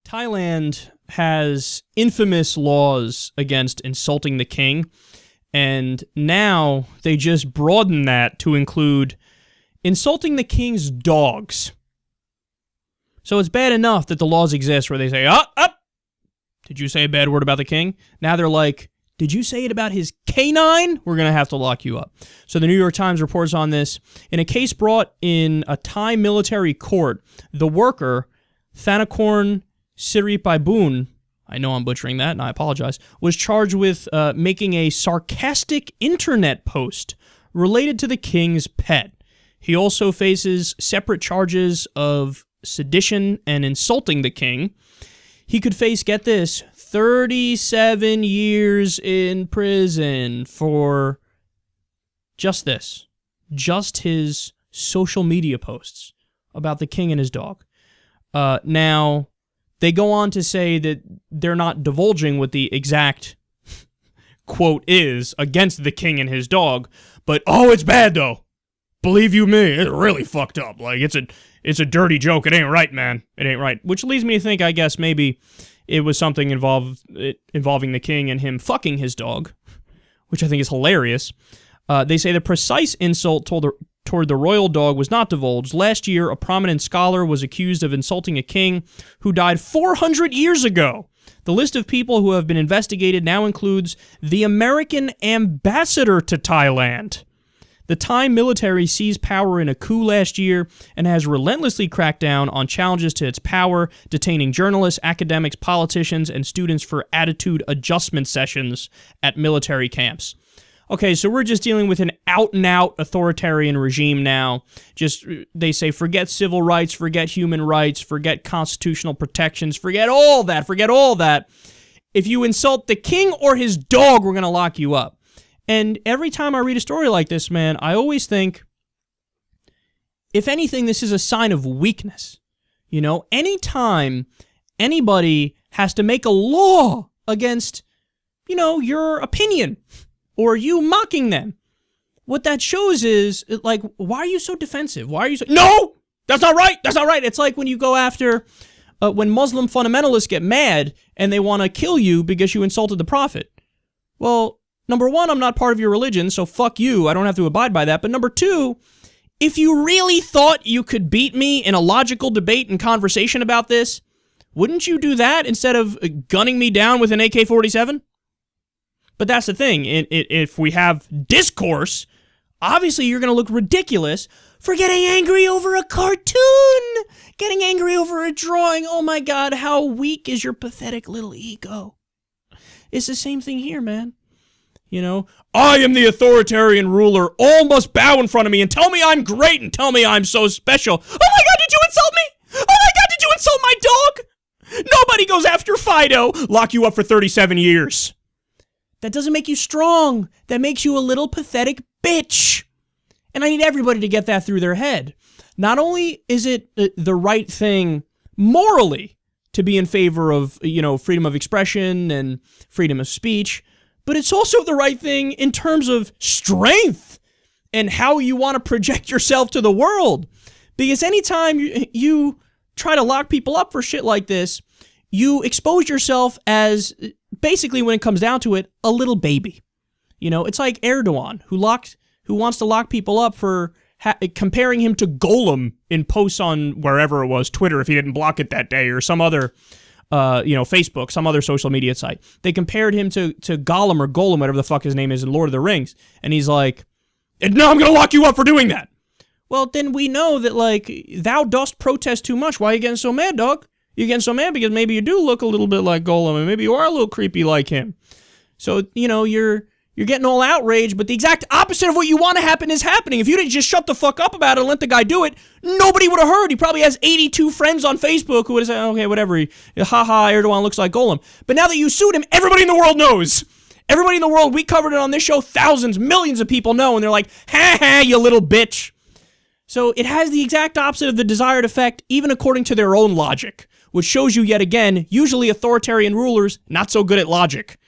Thailand has infamous laws against insulting the king, and now they just broaden that to include insulting the king's dogs. So it's bad enough that the laws exist where they say, did you say a bad word about the king? Now they're like, did you say it about his canine? We're going to have to lock you up. So the New York Times reports on this. In a case brought in a Thai military court, the worker, Thanakorn Siripaibun, I know I'm butchering that, and I apologize, was charged with making a sarcastic internet post related to the king's pet. He also faces separate charges of sedition and insulting the king. He could face, get this, 37 years in prison for just this. Just his social media posts about the king and his dog. Now, they go on to say that they're not divulging what the exact quote is against the king and his dog, but, it's bad, though. Believe you me, it's really fucked up. Like, it's a dirty joke. It ain't right, man. It ain't right. Which leads me to think, I guess, maybe it was something involving the king and him fucking his dog, which I think is hilarious. They say the precise insult toward the royal dog was not divulged. Last year, a prominent scholar was accused of insulting a king who died 400 years ago. The list of people who have been investigated now includes the American ambassador to Thailand. The Thai military seized power in a coup last year and has relentlessly cracked down on challenges to its power, detaining journalists, academics, politicians, and students for attitude adjustment sessions at military camps. Okay, so we're just dealing with an out-and-out authoritarian regime now. They say, forget civil rights, forget human rights, forget constitutional protections, forget all that. If you insult the king or his dog, we're going to lock you up. And every time I read a story like this, man, I always think, if anything, this is a sign of weakness. You know, anytime anybody has to make a law against, your opinion or you mocking them, what that shows is, like, why are you so defensive? Why are you so... No! That's not right! That's not right! It's like when you go after... when Muslim fundamentalists get mad and they want to kill you because you insulted the prophet. Well... Number one, I'm not part of your religion, so fuck you. I don't have to abide by that. But number two, if you really thought you could beat me in a logical debate and conversation about this, wouldn't you do that instead of gunning me down with an AK-47? But that's the thing. If we have discourse, obviously you're going to look ridiculous for getting angry over a cartoon, getting angry over a drawing. Oh my God, how weak is your pathetic little ego? It's the same thing here, man. I am the authoritarian ruler. All must bow in front of me and tell me I'm great and tell me I'm so special. Oh my God, did you insult me? Oh my God, did you insult my dog? Nobody goes after Fido. Lock you up for 37 years. That doesn't make you strong. That makes you a little pathetic bitch. And I need everybody to get that through their head. Not only is it the right thing morally to be in favor of, freedom of expression and freedom of speech, but it's also the right thing in terms of strength and how you want to project yourself to the world. Because anytime you try to lock people up for shit like this, you expose yourself as, basically when it comes down to it, a little baby. It's like Erdogan, who wants to lock people up for comparing him to Golem in posts on wherever it was, Twitter, if he didn't block it that day, or some other... Facebook, some other social media site. They compared him to Gollum or Golem, whatever the fuck his name is in Lord of the Rings. And he's like, no, I'm going to lock you up for doing that. Well, then we know that, like, thou dost protest too much. Why are you getting so mad, dog? You're getting so mad because maybe you do look a little bit like Golem, and maybe you are a little creepy like him. So, you're getting all outraged, but the exact opposite of what you want to happen is happening. If you didn't just shut the fuck up about it and let the guy do it, nobody would have heard. He probably has 82 friends on Facebook who would have said, okay, whatever, haha, Erdogan looks like Golem. But now that you sued him, everybody in the world knows. Everybody in the world, we covered it on this show, thousands, millions of people know, and they're like, ha, you little bitch. So it has the exact opposite of the desired effect, even according to their own logic, which shows you yet again, usually authoritarian rulers, not so good at logic.